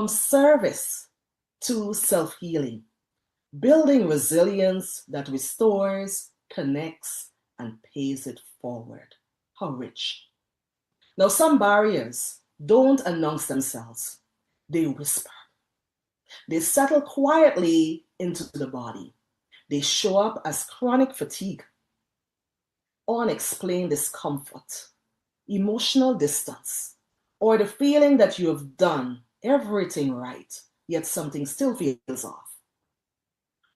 from service to self-healing, building resilience that restores, connects, and pays it forward. How rich. Now, some barriers don't announce themselves, they whisper. They settle quietly into the body. They show up as chronic fatigue, unexplained discomfort, emotional distance, or the feeling that you have done everything right, yet something still feels off.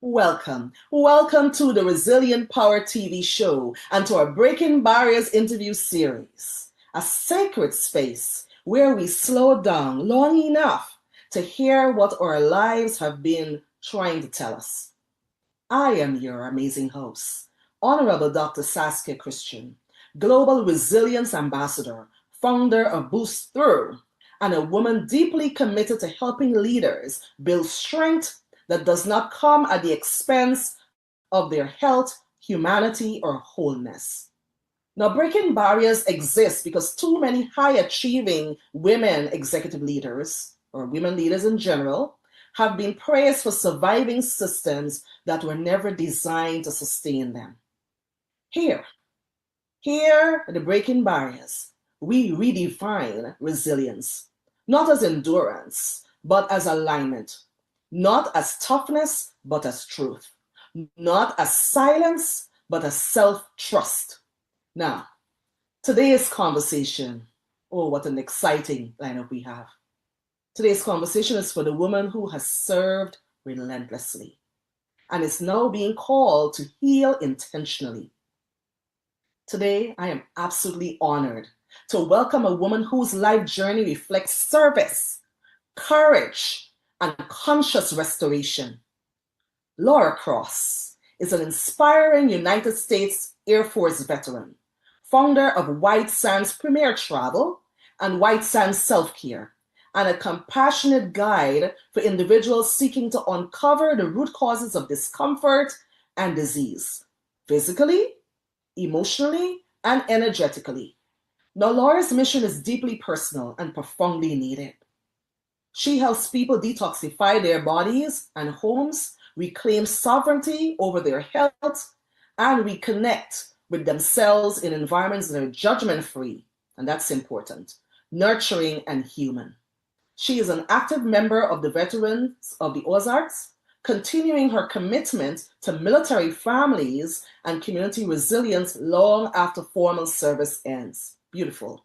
Welcome. Welcome to the Resilient Power TV show and to our Breaking Barriers interview series, a sacred space where we slow down long enough to hear what our lives have been trying to tell us. I am your amazing host, Honorable Dr. Saskia Christian, Global Resilience Ambassador, founder of Boost Through, and a woman deeply committed to helping leaders build strength that does not come at the expense of their health, humanity, or wholeness. Now, breaking barriers exists because too many high-achieving women executive leaders, or women leaders in general, have been praised for surviving systems that were never designed to sustain them. Here at the Breaking Barriers, we redefine resilience, not as endurance, but as alignment, not as toughness, but as truth, not as silence, but as self-trust. Now, today's conversation, oh, what an exciting lineup we have. Today's conversation is for the woman who has served relentlessly and is now being called to heal intentionally. Today, I am absolutely honored to welcome a woman whose life journey reflects service, courage, and conscious restoration. Laura Cross is an inspiring United States Air Force veteran, founder of White Sands Premier Travel and White Sands Self-Care, and a compassionate guide for individuals seeking to uncover the root causes of discomfort and disease, physically, emotionally, and energetically. Now, Laura's mission is deeply personal and profoundly needed. She helps people detoxify their bodies and homes, reclaim sovereignty over their health, and reconnect with themselves in environments that are judgment-free, and that's important, nurturing, and human. She is an active member of the Veterans of the Ozarks, continuing her commitment to military families and community resilience long after formal service ends. Beautiful.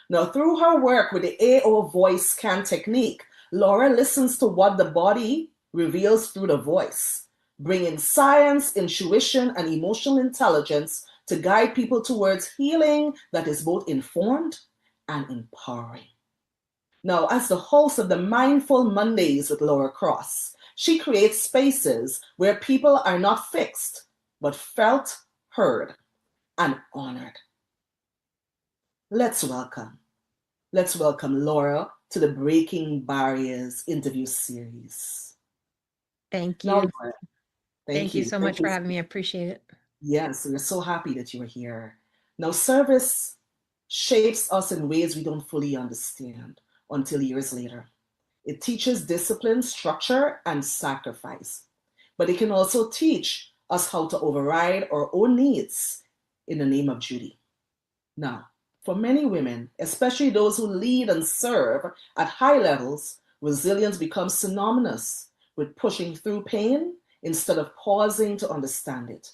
Now, through her work with the AO voice scan technique, Laura listens to what the body reveals through the voice, bringing science, intuition, and emotional intelligence to guide people towards healing that is both informed and empowering. Now, as the host of the Mindful Mondays with Laura Cross, she creates spaces where people are not fixed, but felt, heard, and honored. Let's welcome Laura to the Breaking Barriers interview series. Thank Now, you. Laura, Thank you so much for having me. I appreciate it. Yes, we're so happy that you are here. Now, service shapes us in ways we don't fully understand until years later. It teaches discipline, structure, and sacrifice. But it can also teach us how to override our own needs in the name of duty. Now, for many women, especially those who lead and serve at high levels, resilience becomes synonymous with pushing through pain instead of pausing to understand it.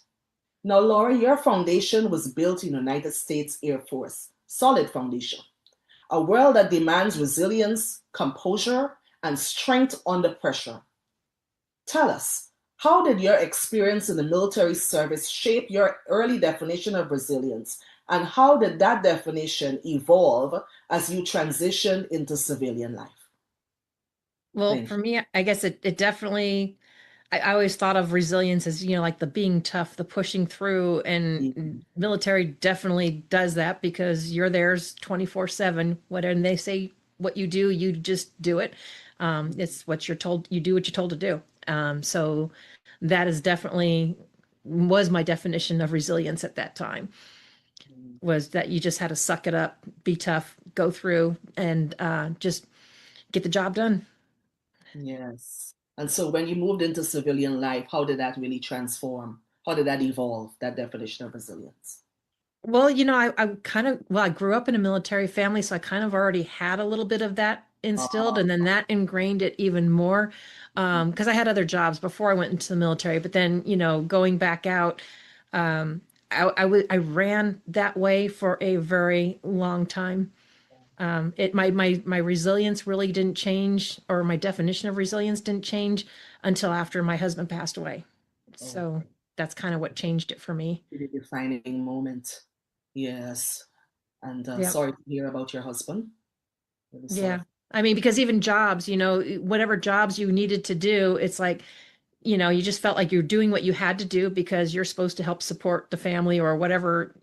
Now, Laura, your foundation was built in the United States Air Force, solid foundation, a world that demands resilience, composure, and strength under pressure. Tell us, how did your experience in the military service shape your early definition of resilience? And how did that definition evolve as you transitioned into civilian life? Well, for me, I guess it definitely, I always thought of resilience as, like the being tough, the pushing through, and military definitely does that because you're theirs 24/7. When they say what you do, you just do it. It's what you're told, you do what you're told to do. So that is definitely was my definition of resilience at that time, was that you just had to suck it up, be tough, go through, and just get the job done. Yes. And so when you moved into civilian life, how did that really transform? How did that evolve, that definition of resilience? Well, I kind of, well, I grew up in a military family, so I kind of already had a little bit of that instilled, Uh, and then that ingrained it even more. Because I had other jobs before I went into the military, but then, going back out, um, I ran that way for a very long time. My resilience really didn't change, or my definition of resilience didn't change until after my husband passed away. oh, So that's kind of what changed it for me. really defining moment. Yes. And Yep. sorry to hear about your husband. Really sorry. Yeah. I mean, because even jobs, whatever jobs you needed to do, it's like, you just felt like you're doing what you had to do because you're supposed to help support the family or whatever.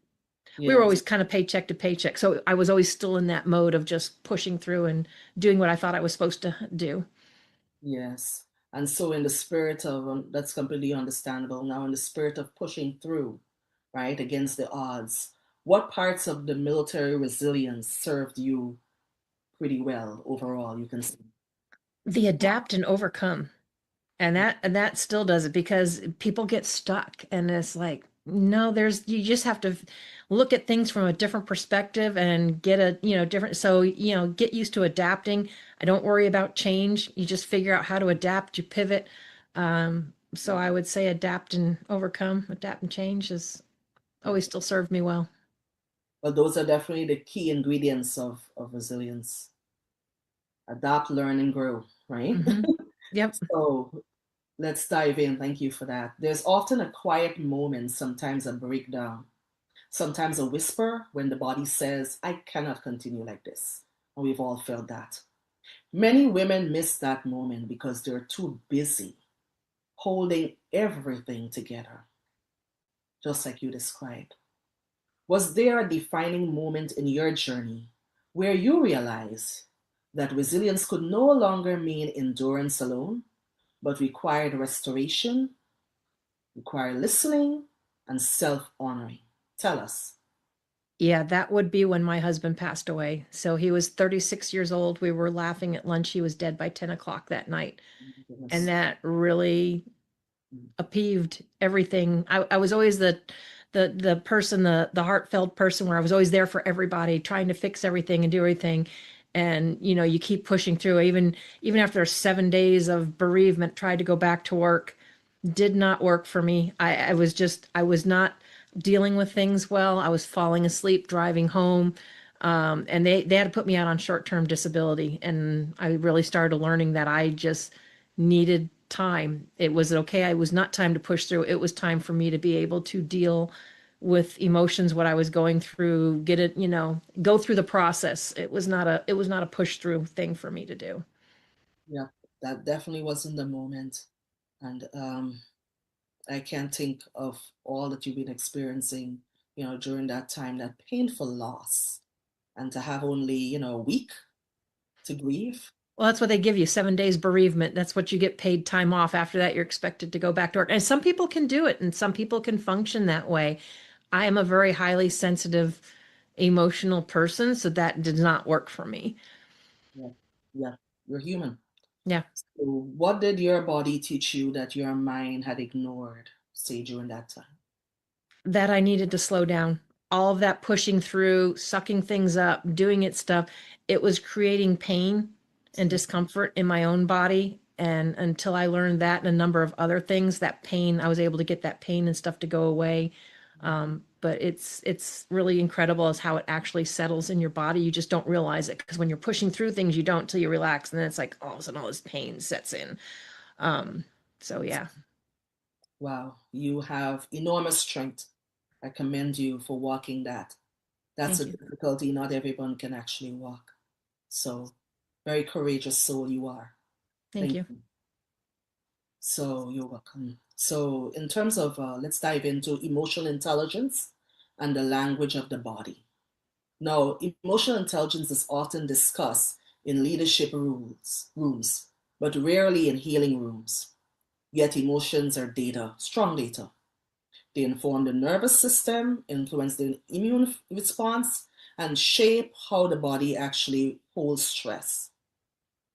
We were Yes. always kind of paycheck to paycheck. So I was always still in that mode of just pushing through and doing what I thought I was supposed to do. Yes. And so, in the spirit of, that's completely understandable. Now, in the spirit of pushing through, right, against the odds, what parts of the military resilience served you pretty well overall, you can say? The adapt and overcome. And that still does it because people get stuck and it's like, no, you just have to look at things from a different perspective and get a, different, so, get used to adapting. I don't worry about change. You just figure out how to adapt, you pivot. So I would say adapt and overcome, adapt and change has Yeah. always still served me well. Well, those are definitely the key ingredients of resilience. Adapt, learn, and grow, right? Hmm. Yep. So let's dive in. Thank you for that. There's often a quiet moment, sometimes a breakdown, sometimes a whisper when the body says, I cannot continue like this. And we've all felt that. Many women miss that moment because they're too busy holding everything together, just like you described. Was there a defining moment in your journey where you realized that resilience could no longer mean endurance alone, but required restoration, required listening, and self honoring? Tell us. Yeah, that would be when my husband passed away. So he was 36 years old. We were laughing at lunch. He was dead by 10 o'clock that night. And Goodness. that really upheaved everything. I was always the person, the heartfelt person where I was always there for everybody, trying to fix everything and do everything. And you keep pushing through. Even after 7 days of bereavement, tried to go back to work, did not work for me. I was not dealing with things well. I was falling asleep driving home. And they had to put me out on short-term disability. And I really started learning that I just needed time. It was okay. It was not time to push through. It was time for me to be able to deal with emotions, what I was going through, get it, go through the process. It was not a push through thing for me to do. Yeah, that definitely wasn't the moment. And I can't think of all that you've been experiencing, during that time, that painful loss. And to have only, a week to grieve. Well, that's what they give you, 7 days bereavement. That's what you get paid time off. After that, you're expected to go back to work. And some people can do it and some people can function that way. I am a very highly sensitive, emotional person, so that did not work for me. Yeah, yeah, you're human. Yeah. So what did your body teach you that your mind had ignored, say, during that time? That I needed to slow down. All of that pushing through, sucking things up, doing it stuff, it was creating pain and Mm. discomfort in my own body. And until I learned that and a number of other things, that pain, I was able to get that pain and stuff to go away. But it's really incredible as how it actually settles in your body. You just don't realize it because when you're pushing through things, you don't till you relax, and then it's like all of a sudden all this pain sets in. Um, so That's, yeah, wow, you have enormous strength. I commend you for walking that. That's a thank you, difficulty not everyone can actually walk. So, very courageous soul you are. thank Thank you. you. So, you're welcome. So, in terms of, let's dive into emotional intelligence and the language of the body. Now, emotional intelligence is often discussed in leadership rooms, but rarely in healing rooms. Yet emotions are data, strong data. They inform the nervous system, influence the immune response, and shape how the body actually holds stress.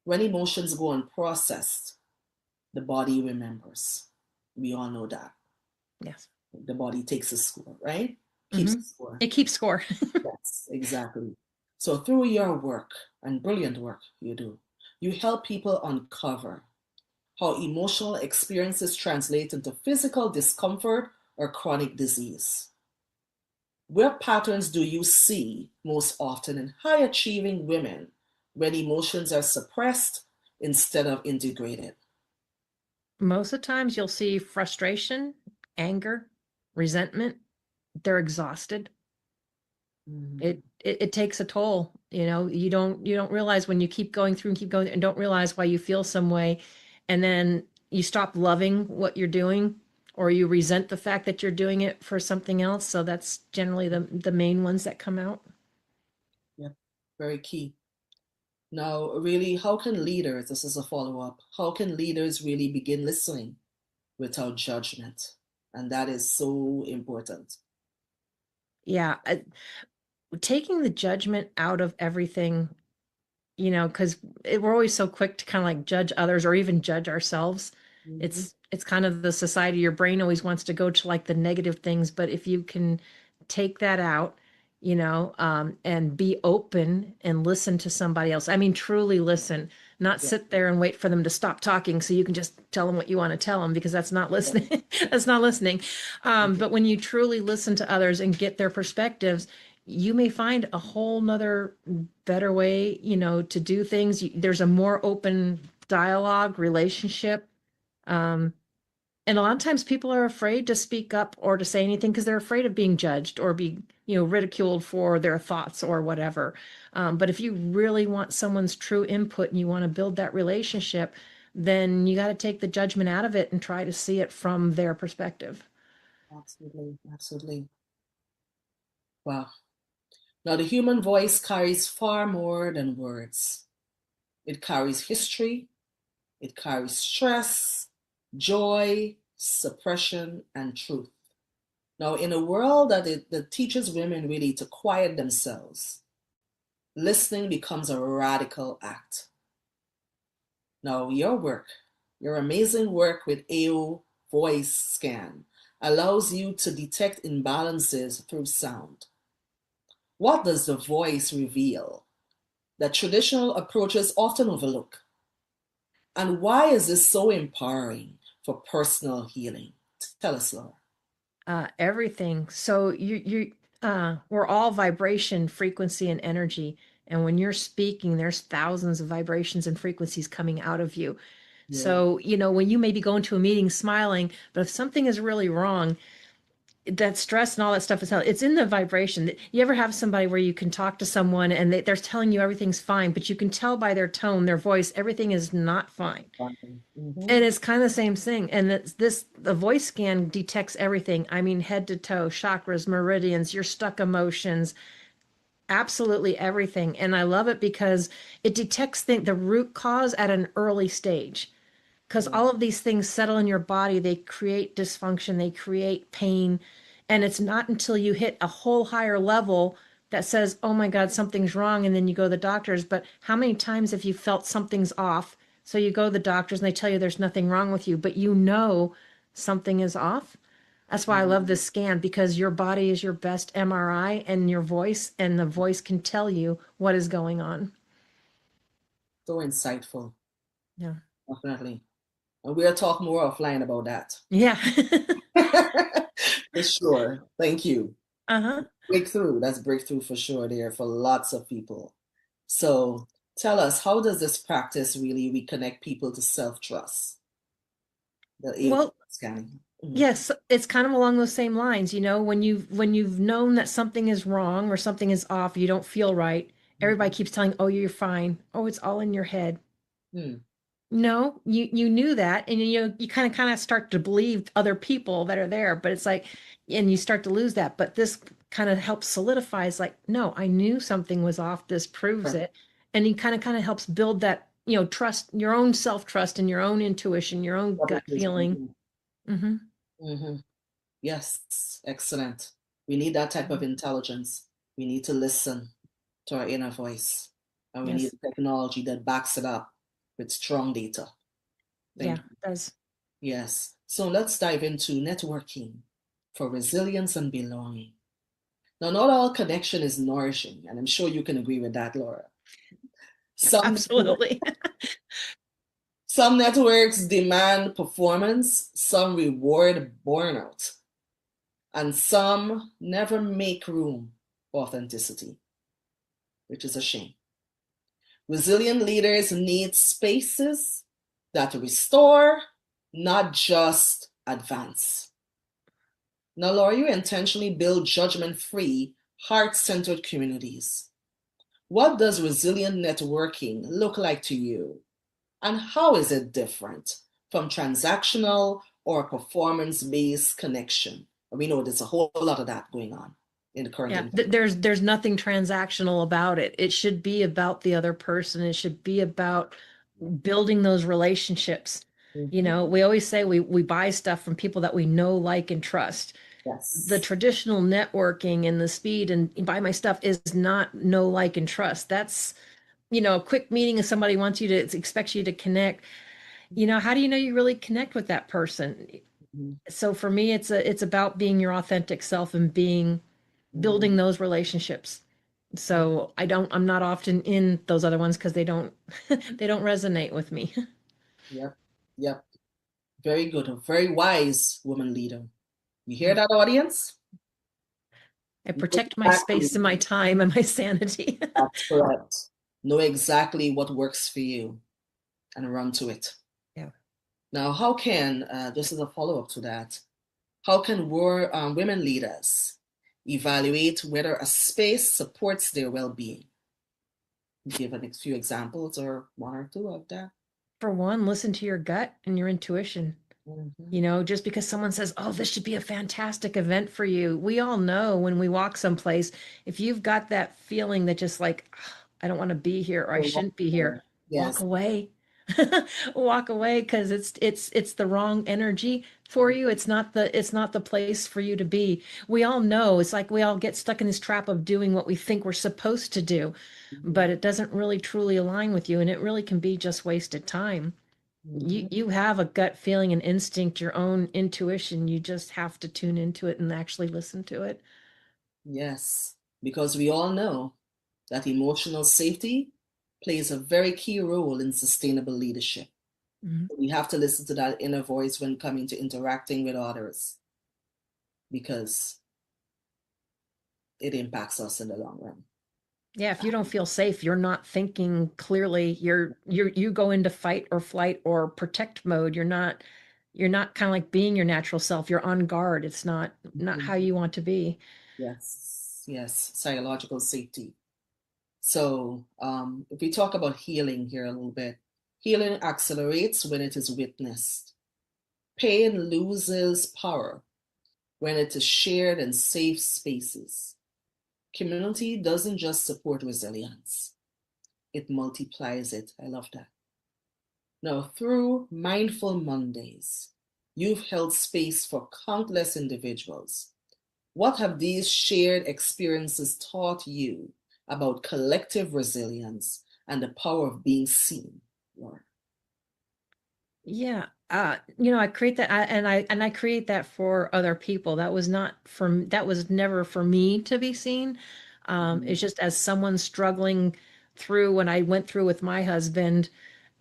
When emotions go unprocessed, the body remembers. We all know that. Yes. The body takes a score, right? Keeps Mm-hmm. a score. It keeps score. Yes, exactly. So through your work, and brilliant work you do, you help people uncover how emotional experiences translate into physical discomfort or chronic disease. What patterns do you see most often in high achieving women when emotions are suppressed instead of integrated? Most of the times you'll see frustration, anger, resentment. They're exhausted. Mhm. It takes a toll. You don't realize when you keep going through and keep going and don't realize why you feel some way, and then you stop loving what you're doing, or you resent the fact that you're doing it for something else. So that's generally the main ones that come out. Yep, very key. Now, really, how can leaders, this is a follow up, how can leaders really begin listening without judgment? And that is so important. Yeah, taking the judgment out of everything, because we're always so quick to kind of like judge others or even judge ourselves. Mhm. It's kind of the society. Your brain always wants to go to like the negative things, but if you can take that out, and be open and listen to somebody else. I mean, truly listen, not Yeah. sit there and wait for them to stop talking so you can just tell them what you want to tell them, because that's not Yeah. listening. That's not listening. Mhm. But when you truly listen to others and get their perspectives, you may find a whole nother better way, to do things. There's a more open dialogue, relationship. Um, and a lot of times people are afraid to speak up or to say anything because they're afraid of being judged or be, ridiculed for their thoughts or whatever. But if you really want someone's true input and you want to build that relationship, then you got to take the judgment out of it and try to see it from their perspective. Absolutely. Absolutely. Wow. Now, the human voice carries far more than words. It carries history, it carries stress, joy, suppression, and truth. Now, in a world that teaches women really to quiet themselves, listening becomes a radical act. Now, your amazing work with AO Voice Scan allows you to detect imbalances through sound. What does the voice reveal that traditional approaches often overlook? And why is this so empowering for personal healing? Tell us, Laura. Everything. So we're all vibration, frequency, and energy. And when you're speaking, there's thousands of vibrations and frequencies coming out of you. Yeah. So, when you maybe go into a meeting smiling, but if something is really wrong, that stress and all that stuff it's in the vibration. You ever have somebody where you can talk to someone and they're telling you everything's fine, but you can tell by their tone, their voice, everything is not fine. Mm-hmm. And it's kind of the same thing. And the voice scan detects everything. I mean, head to toe, chakras, meridians, your stuck emotions, absolutely everything. And I love it because it detects the root cause at an early stage. Because Yeah. all of these things settle in your body, they create dysfunction, they create pain. And it's not until you hit a whole higher level that says, oh my God, something's wrong. And then you go to the doctors. But how many times have you felt something's off? So you go to the doctors and they tell you there's nothing wrong with you, but something is off. That's why I love Mhm. this scan, because your body is your best MRI, and your voice, and the voice can tell you what is going on. So insightful, Yeah. definitely. And we'll talk more offline about that. Yeah. For sure. Thank you. Uh-huh. Breakthrough. That's breakthrough for sure there for lots of people. So tell us, how does this practice really reconnect people to self-trust? The AO Well, scanning. Mhm. yes, it's kind of along those same lines, when you've known that something is wrong or something is off, you don't feel right. Everybody Mhm. keeps telling, "Oh, you're fine. Oh, it's all in your head." Hmm. No, you knew that, and you kind of start to believe other people that are there, but it's like, and you start to lose that. But this kind of helps solidifies, like, no, I knew something was off. This proves Sure. it, and he kind of helps build that, trust, your own self trust and your own intuition, your own gut feeling. Mhm. Hmm. Mhm. Yes, excellent. We need that type of intelligence. We need to listen to our inner voice, and we need Yes. technology that backs it up. with strong data. Thank you. It does. Yes. So let's dive into networking for resilience and belonging. Now, not all connection is nourishing, and I'm sure you can agree with that, Laura. Absolutely. Some networks demand performance, some reward burnout, and some never make room for authenticity, which is a shame. Resilient leaders need spaces that restore, not just advance. Now, Laura, you intentionally build judgment-free, heart-centered communities. What does resilient networking look like to you? And how is it different from transactional or performance-based connection? We know there's a whole lot of that going on in the current environment. There's nothing transactional about it. It should be about the other person. It should be about building those relationships. You know, we always say we buy stuff from people that we know, like, and trust. Yes. The traditional networking and the speed and buy my stuff is not know, like, and trust. That's, you know, a quick meeting if somebody wants you to expects you to connect. You know, how do you know you really connect with that person? So for me, it's about being your authentic self and building those relationships. So I'm not often in those other ones because they don't they don't resonate with me. Yep. Yep. Very good. A very wise woman leader. You hear that, audience? I protect my space and my time and my sanity. That's correct. Know exactly what works for you and run to it. Yeah. Now, how can, just as a follow-up to that, how can women leaders evaluate whether a space supports their well-being? Give a few examples or one or two of that. For one, listen to your gut and your intuition. You know, just because someone says, oh, this should be a fantastic event for you. We all know when we walk someplace, if you've got that feeling that just like, I don't want to be here or I shouldn't be here, walk away. Walk away, because it's the wrong energy for you. It's not the place for you to be. We all know it's like we all get stuck in this trap of doing what we think we're supposed to do, but it doesn't really truly align with you, and it really can be just wasted time. You have a gut feeling, and instinct, your own intuition. You just have to tune into it and actually listen to it. Yes, because we all know that emotional safety plays a very key role in sustainable leadership. We have to listen to that inner voice when coming to interacting with others, because it impacts us in the long run. Yeah, if you don't feel safe, you're not thinking clearly. You go into fight or flight or protect mode. You're not kind of like being your natural self. You're on guard. It's not how you want to be. Yes, psychological safety. So if we talk about healing here a little bit, healing accelerates when it is witnessed. Pain loses power when it is shared in safe spaces. Community doesn't just support resilience, it multiplies it. I love that. Now, through Mindful Mondays, you've held space for countless individuals. What have these shared experiences taught you about collective resilience and the power of being seen, Laura? Yeah. You know, I create that and I create that for other people. That was never for me to be seen. It's just as someone struggling through when I went through with my husband,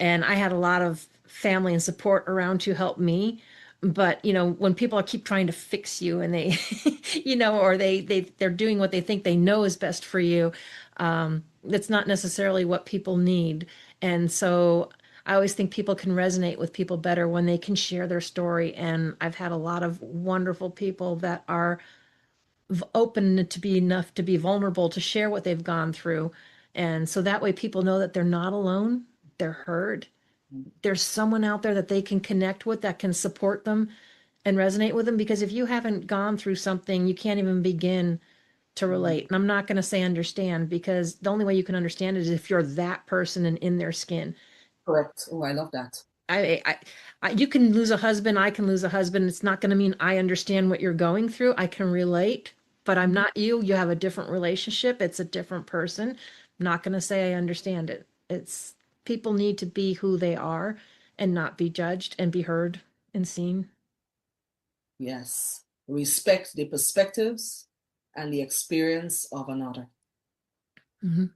and I had a lot of family and support around to help me. But, you know, when people keep trying to fix you and they, you know, or they're doing what they think they know is best for you, that's not necessarily what people need. And so I always think people can resonate with people better when they can share their story. And I've had a lot of wonderful people that are open to be enough to be vulnerable to share what they've gone through. And so that way people know that they're not alone, they're heard. There's someone out there that they can connect with that can support them and resonate with them. Because if you haven't gone through something, you can't even begin to relate. And I'm not going to say understand, because the only way you can understand it is if you're that person and in their skin. Correct. Oh, I love that. You can lose a husband. I can lose a husband. It's not going to mean I understand what you're going through. I can relate, but I'm not you. You have a different relationship. It's a different person. I'm not going to say I understand it. people need to be who they are and not be judged and be heard and seen. Yes. Respect the perspectives and the experience of another. Mm-hmm.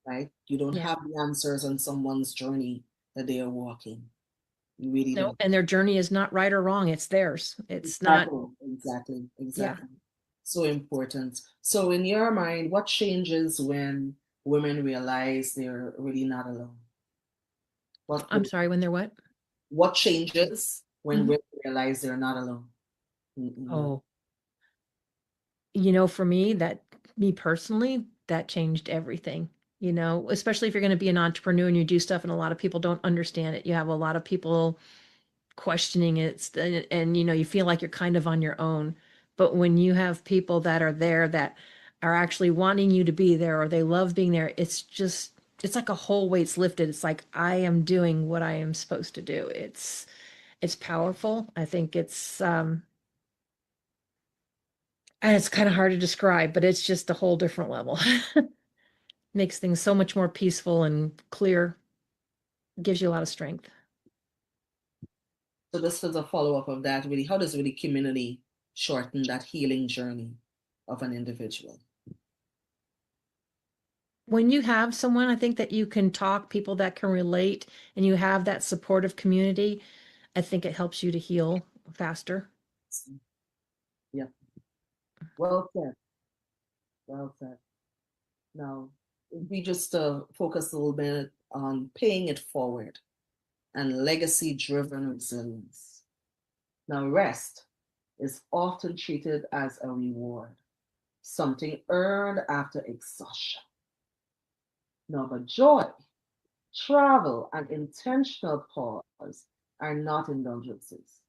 Right? You don't Yeah. have the answers on someone's journey that they are walking. You really No, don't. and their journey is not right or wrong. It's theirs. It's not. Exactly. Yeah. So important. So in your mind, what changes when women realize they're really not alone? I'm sorry, when they're what? What changes when Mhm. women realize they're not alone? Oh, for me personally, that changed everything. Especially if you're going to be an entrepreneur and you do stuff and a lot of people don't understand it. You have a lot of people questioning it, and you feel like you're kind of on your own. But when you have people that are there that are actually wanting you to be there, or they love being there, it's like a whole weight's lifted. It's like I am doing what I am supposed to do. It's powerful. I think and it's kind of hard to describe, but it's just a whole different level. Makes things so much more peaceful and clear. Gives you a lot of strength. So this is a follow-up of that, really. How does really community shorten that healing journey of an individual? When you have someone, I think that you can talk, people that can relate, and you have that supportive community, I think it helps you to heal faster. Yeah. Well said. Well said. Now, we just focus a little bit on paying it forward and legacy-driven resilience. Now, rest is often treated as a reward, something earned after exhaustion. Now, but joy, travel, and intentional pause are not indulgences.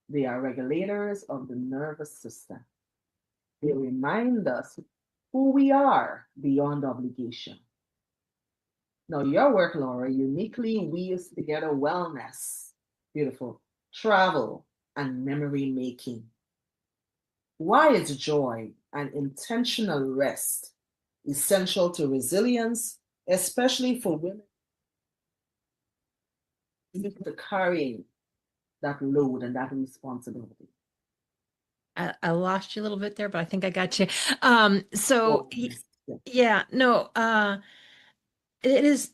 They are regulators of the nervous system. They remind us who we are beyond obligation. Now, your work, Laura, uniquely weaves together wellness, beautiful, travel, and memory making. Why is joy and intentional rest essential to resilience, especially for women to carrying that load and that responsibility? I lost you a little bit there, but I think I got you. Oh, yes. Yeah, no, it is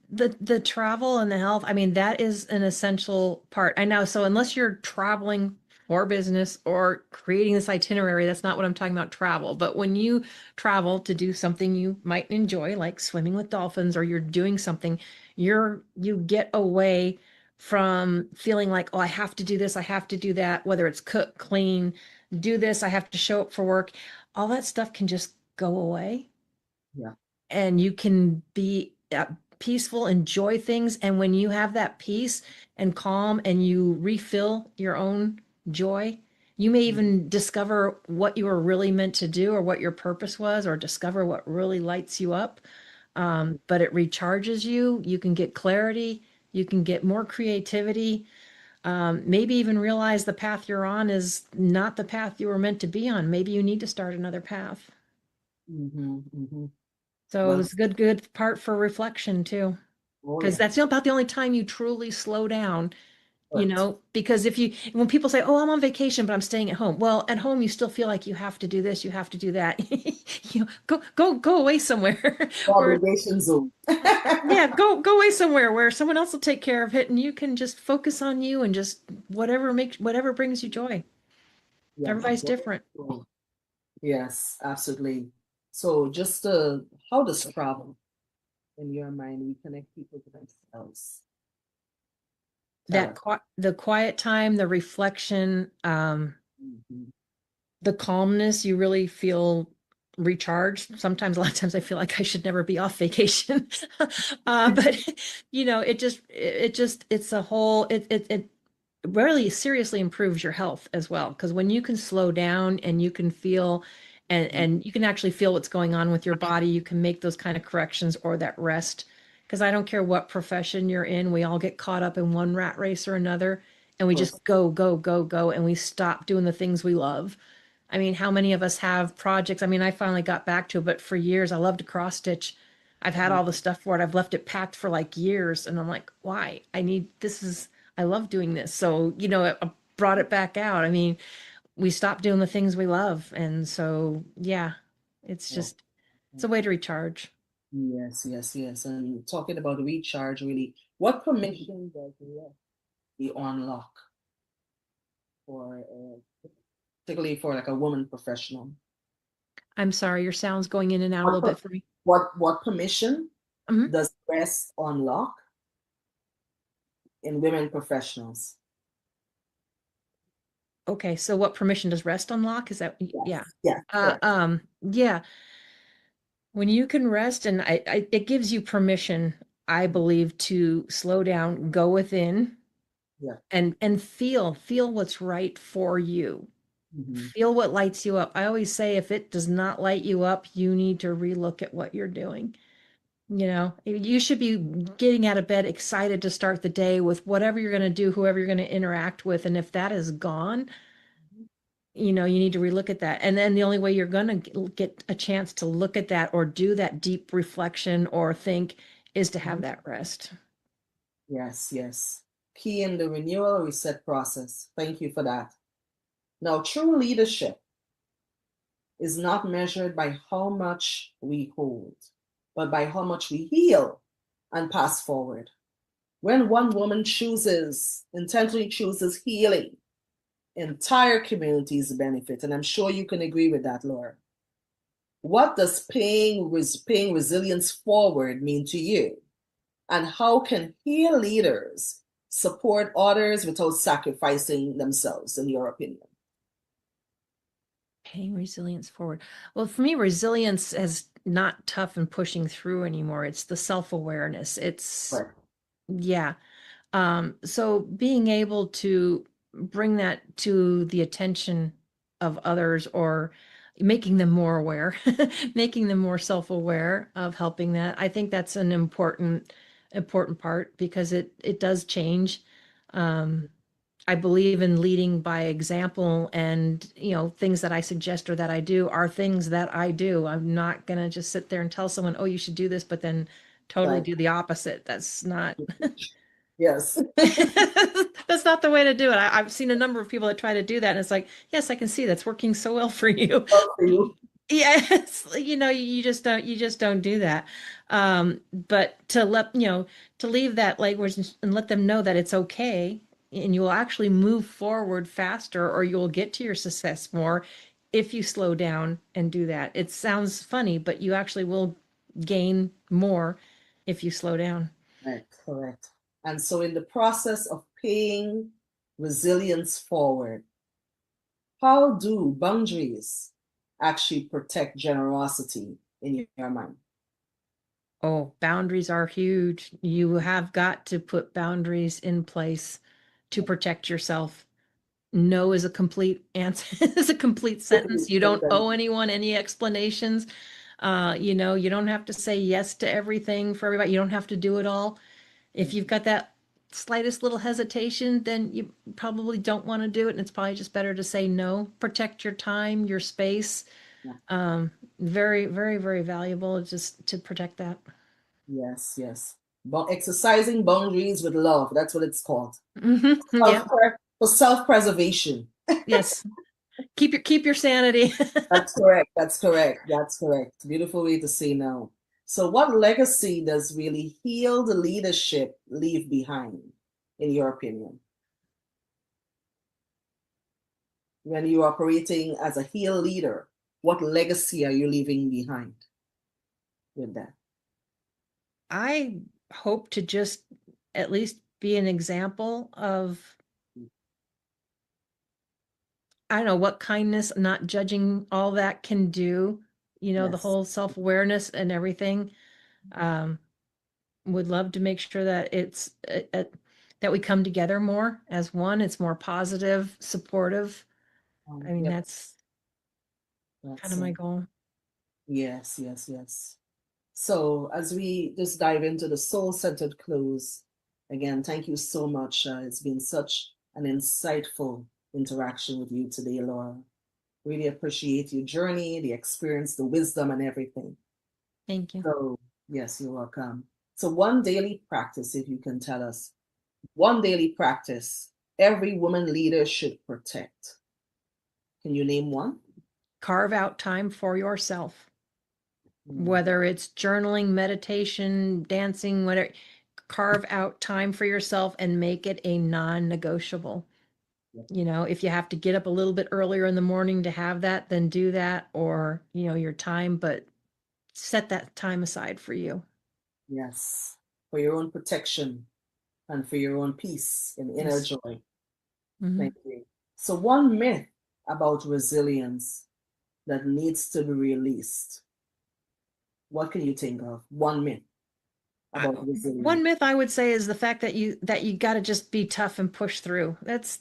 the travel and the health. I mean, that is an essential part. I know. So unless you're traveling for business or creating this itinerary, that's not what I'm talking about travel. But when you travel to do something you might enjoy, like swimming with dolphins, or you're doing something, you get away from feeling like, oh, I have to do this, I have to do that, whether it's cook, clean, do this, I have to show up for work. All that stuff can just go away Yeah. and you can be peaceful, enjoy things. And when you have that peace and calm and you refill your own joy, you may even discover what you were really meant to do or what your purpose was, or discover what really lights you up. But it recharges you. You can get clarity. You can get more creativity. Maybe even realize the path you're on is not the path you were meant to be on. Maybe you need to start another path. Mm-hmm, mm-hmm. So Well, it's a good part for reflection too, oh because yeah, that's about the only time you truly slow down, correct. because when people say, "Oh, I'm on vacation, but I'm staying at home." Well, at home you still feel like you have to do this, you have to do that. Go away somewhere where, Obligation zone. yeah, go away somewhere where someone else will take care of it and you can just focus on you and just whatever brings you joy. Yes. Everybody's different. Yes, absolutely. So just how does travel in your mind reconnect people to themselves? Tell That us. the quiet time, the reflection, Mhm. the calmness, you really feel recharged. Sometimes, a lot of times, I feel like I should never be off vacation. But it's a whole, it really seriously improves your health as well. Because when you can slow down and you can feel, and you can actually feel what's going on with your body, you can make those kind of corrections or that rest. Because I don't care what profession you're in, we all get caught up in one rat race or another, and we Of just go, go, go, go, and we stop doing the things we love. I mean, how many of us have projects? I mean, I finally got back to it, but for years I loved to cross stitch. I've had all the stuff for it. I've left it packed for like years, and I'm like, why? I love doing this. So, I brought it back out. I mean, we stopped doing the things we love. And so, yeah, it's Oh, just, it's a way to recharge. yes, yes, yes. And talking about recharge, really, what permission does the unlock for, particularly for like a woman professional? I'm sorry, your sound's going in and out a little bit for me. What permission Mhm. does rest unlock in women professionals? Okay, so what permission does rest unlock? Is that, yeah. Yes, yes, correct. Yeah. When you can rest, and it gives you permission, I believe, to slow down, go within, Yeah. and feel what's right for you. Hmm. Feel what lights you up. I always say if it does not light you up, you need to relook at what you're doing. You should be getting out of bed excited to start the day with whatever you're going to do, whoever you're going to interact with. And if that is gone, you need to relook at that. And then the only way you're going to get a chance to look at that or do that deep reflection or think is to have that rest. Yes, yes. Key in the renewal reset process. Thank you for that. Now, true leadership is not measured by how much we hold, but by how much we heal and pass forward. When one woman intentionally chooses healing, entire communities benefit. And I'm sure you can agree with that, Laura. What does paying resilience forward mean to you? And how can heal leaders support others without sacrificing themselves, in your opinion? Paying resilience forward. Well, for me, resilience is not tough and pushing through anymore. It's the self-awareness. Right. Yeah. So being able to bring that to the attention of others or making them more aware, making them more self-aware of helping that. I think that's an important part because it does change. Um, I believe in leading by example, and things that I suggest or that I do are things that I do. I'm not gonna just sit there and tell someone, "Oh, you should do this," but then totally Right. do the opposite. That's not Yes. that's not the way to do it. I've seen a number of people that try to do that, and it's like, yes, I can see that's working so well for you. Well, for you. Yes, you just don't do that. But to leave that language and let them know that it's okay, and you will actually move forward faster, or you will get to your success more if you slow down and do that. It sounds funny, but you actually will gain more if you slow down. Right, correct. And so, in the process of paying resilience forward, how do boundaries actually protect generosity in your mind? Oh, boundaries are huge. You have got to put boundaries in place to protect yourself. No is a complete answer, is a complete sentence. You don't owe anyone any explanations. You don't have to say yes to everything for everybody. You don't have to do it all. If you've got that slightest little hesitation, then you probably don't want to do it. And it's probably just better to say no. Protect your time, your space. Yeah. Very, very, very valuable just to protect that. Yes, yes. But exercising boundaries with love, that's what it's called. Yeah. For self-preservation. Yes. Keep your sanity. That's correct. That's correct. That's correct. Beautiful way to say no. So, what legacy does really healed leadership leave behind, in your opinion? When you're operating as a healed leader, what legacy are you leaving behind with that? I hope to just at least be an example of, I don't know, what kindness, not judging, all that can do, the Yes. whole self-awareness and everything. Um, would love to make sure that that we come together more as one. It's more positive, supportive. I mean, Yep. that's kind That's of my goal. yes, yes, yes. So, as we just dive into the soul centered close, again, thank you so much. It's been such an insightful interaction with you today, Laura. Really appreciate your journey, the experience, the wisdom, and everything. Thank you. So, Yes, you're welcome. So one daily practice, if you can tell us, one daily practice every woman leader should protect. Can you name one? Carve out time for yourself. Whether it's journaling, meditation, dancing, whatever, carve out time for yourself and make it a non-negotiable. You know, if you have to get up a little bit earlier in the morning to have that, then do that, or, you know, your time, but set that time aside for you. Yes, for your own protection and for your own peace and inner Yes. joy. Mm-hmm. Thank you. So one myth about resilience that needs to be released. What can you think of? One myth about resilience. One myth I would say is the fact that you got to just be tough and push through. That's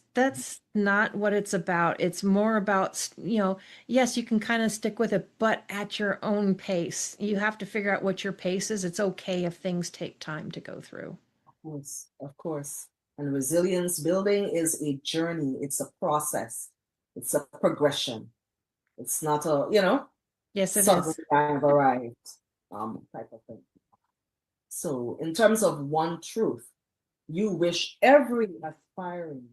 not what it's about. It's more about, you know, yes, you can kind of stick with it, but at your own pace. You have to figure out what your pace is. It's okay if things take time to go through. Of course, of course. And resilience building is a journey. It's a process. It's a progression. It's not a, you know, Yes, it sudden is. kind of arrived type of thing. So, in terms of one truth, you wish every aspiring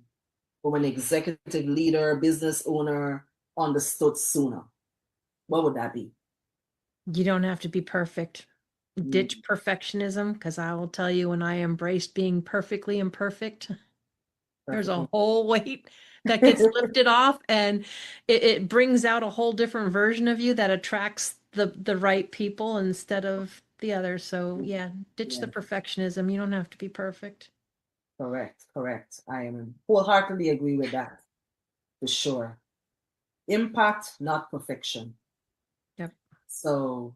woman executive leader, business owner understood sooner. What would that be? You don't have to be perfect. Ditch perfectionism, because I will tell you, when I embraced being perfectly imperfect, there's a whole weight that gets lifted off, and it brings out a whole different version of you that attracts the right people instead of the others. So yeah, ditch the perfectionism. You don't have to be perfect. Correct, correct. I am wholeheartedly agree with that, for sure. Impact, not perfection. Yep. So,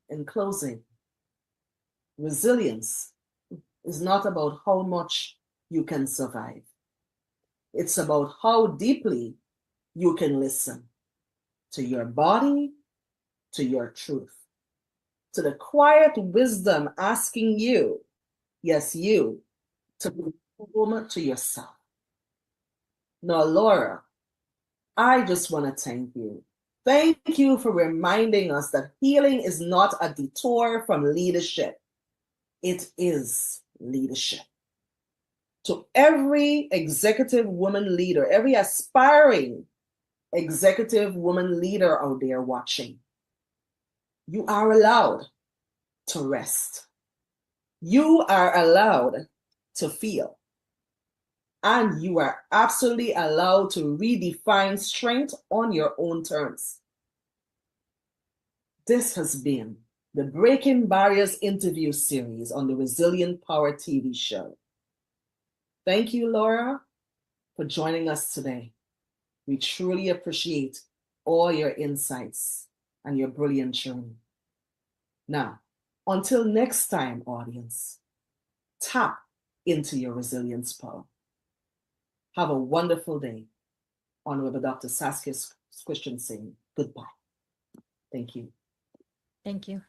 in closing, resilience is not about how much you can survive. It's about how deeply you can listen to your body, to your truth, to the quiet wisdom asking you, yes, you, to be home to yourself. Now, Laura, I just want to thank you. Thank you for reminding us that healing is not a detour from leadership. It is leadership. To every executive woman leader, every aspiring executive woman leader out there watching, you are allowed to rest. You are allowed to feel. And you are absolutely allowed to redefine strength on your own terms. This has been the Breaking Barriers interview series on the Resilient Power TV show. Thank you, Laura, for joining us today. We truly appreciate all your insights and your brilliant journey. Now, until next time, audience, tap into your resilience power. Have a wonderful day. Honorable Dr. Saskia Christensen, goodbye. Thank you. Thank you.